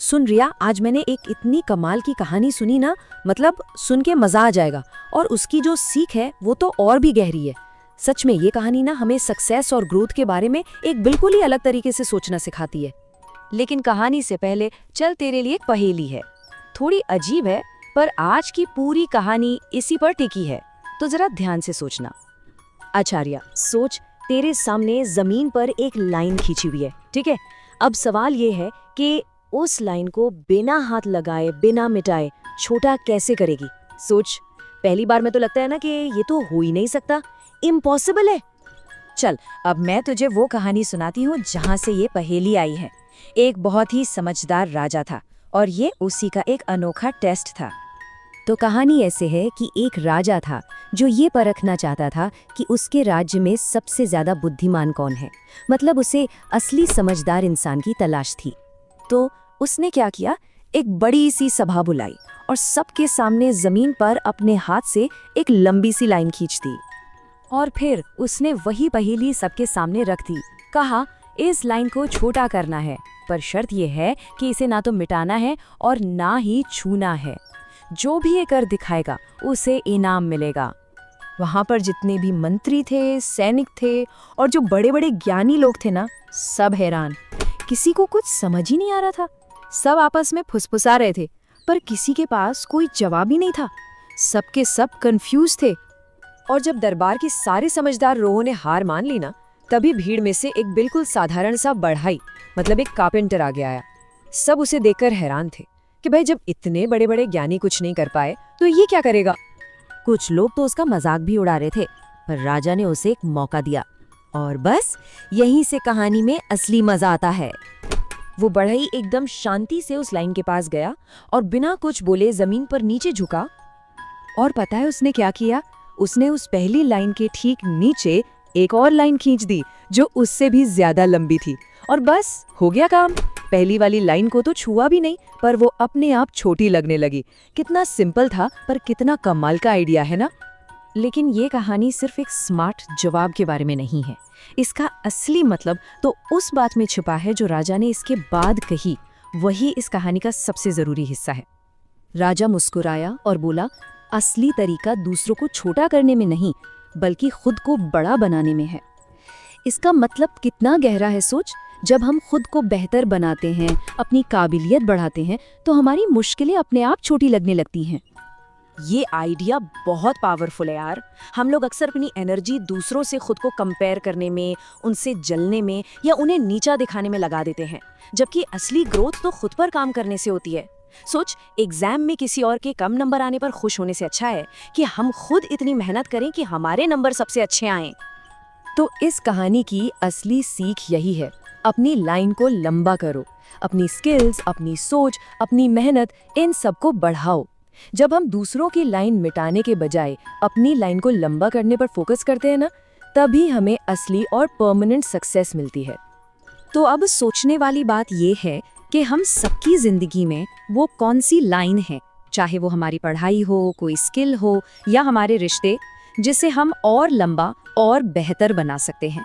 सुन रिया, आज मैंने एक इतनी कमाल की कहानी सुनी ना, मतलब सुन के मजा आ जाएगा। और उसकी जो सीख है वो तो और भी गहरी है। सच में ये कहानी ना हमें सक्सेस और ग्रोथ के बारे में एक बिल्कुल ही अलग तरीके से सोचना सिखाती है। लेकिन कहानी से पहले चल तेरे लिए एक पहेली है। थोड़ी अजीब है, पर आज की पूरी कहानी इसी पर टिकी है, तो जरा ध्यान से सोचना। आचार्य, सोच, तेरे सामने जमीन पर एक लाइन खींची हुई है, ठीक है। अब सवाल ये है कि उस लाइन को बिना हाथ लगाए, बिना मिटाए छोटा कैसे करेगी। सोच, पहली बार में तो लगता है ना कि ये तो हो ही नहीं सकता, इम्पॉसिबल है। चल, अब मैं तुझे वो कहानी सुनाती हूँ जहाँ से ये पहेली आई है। एक बहुत ही समझदार राजा था और ये उसी का एक अनोखा टेस्ट था। तो कहानी ऐसे है कि एक राजा था जो ये परखना चाहता था कि उसके राज्य में सबसे ज्यादा बुद्धिमान कौन है, मतलब उसे असली समझदार इंसान की तलाश थी। तो उसने क्या किया, एक बड़ी सी सभा बुलाई और सबके सामने जमीन पर अपने हाथ से एक लंबी सी लाइन खींच दी। और फिर उसने वही पहेली सबके सामने रख दी। कहा, इस लाइन को छोटा करना है, पर शर्त यह है कि इसे ना तो मिटाना है और ना ही छूना है। जो भी ये कर दिखाएगा उसे इनाम मिलेगा। वहां पर जितने भी मंत्री थे, सैनिक थे और जो बड़े बड़े ज्ञानी लोग थे ना, सब हैरान। किसी को कुछ समझ ही नहीं आ रहा था। सब आपस में फुसफुसा रहे थे, पर किसी के पास कोई जवाब ही नहीं था। सबके सब कंफ्यूज थे। और जब दरबार के सारे समझदार लोगों ने हार मान ली ना, तभी भीड़ में से एक बिल्कुल साधारण सा बढ़ई, मतलब एक कारपेंटर आगे आया। सब उसे देखकर हैरान थे कि भाई, जब इतने बड़े बड़े ज्ञानी कुछ नहीं कर पाए तो ये क्या करेगा। कुछ लोग तो उसका मजाक भी उड़ा रहे थे, पर राजा ने उसे एक मौका दिया। और बस यहीं से कहानी में असली मजा आता है। वो बढ़ई एकदम शांति से उस लाइन के पास गया और बिना कुछ बोले जमीन पर नीचे झुका। और पता है उसने क्या किया? उसने उस पहली लाइन के ठीक नीचे एक और लाइन खींच दी जो उससे भी ज्यादा लंबी थी। और बस हो गया काम। पहली वाली लाइन को तो छुआ भी नहीं, पर वो अपने आप छोटी लगने लगी। कितना सिंपल था, पर कितना कमाल का आइडिया है ना। लेकिन ये कहानी सिर्फ एक स्मार्ट जवाब के बारे में नहीं है। इसका असली मतलब तो उस बात में छुपा है जो राजा ने इसके बाद कही। वही इस कहानी का सबसे जरूरी हिस्सा है। राजा मुस्कुराया और बोला, असली तरीका दूसरों को छोटा करने में नहीं, बल्कि खुद को बड़ा बनाने में है। इसका मतलब कितना गहरा है सोच। जब हम खुद को बेहतर बनाते हैं, अपनी काबिलियत बढ़ाते हैं, तो हमारी मुश्किलें अपने आप छोटी लगने लगती हैं। ये आइडिया बहुत पावरफुल है यार। हम लोग अक्सर अपनी एनर्जी दूसरों से खुद को कंपेयर करने में, उनसे जलने में या उन्हें नीचा दिखाने में लगा देते हैं, जबकि असली ग्रोथ तो खुद पर काम करने से होती है। सोच, एग्जाम में किसी और के कम नंबर आने पर खुश होने से अच्छा है कि हम खुद इतनी मेहनत करें कि हमारे नंबर सबसे अच्छे आएं। तो इस कहानी की असली सीख यही है, अपनी लाइन को लंबा करो। अपनी स्किल्स, अपनी सोच, अपनी मेहनत, इन सबको बढ़ाओ। जब हम दूसरों की लाइन मिटाने के बजाय अपनी लाइन को लंबा करने पर फोकस करते हैं ना, तभी हमें असली और परमानेंट सक्सेस मिलती है। तो अब सोचने वाली बात ये है कि हम सबकी जिंदगी में वो कौन सी लाइन है, चाहे वो हमारी पढ़ाई हो, कोई स्किल हो या हमारे रिश्ते, जिसे हम और लंबा और बेहतर बना सकते हैं।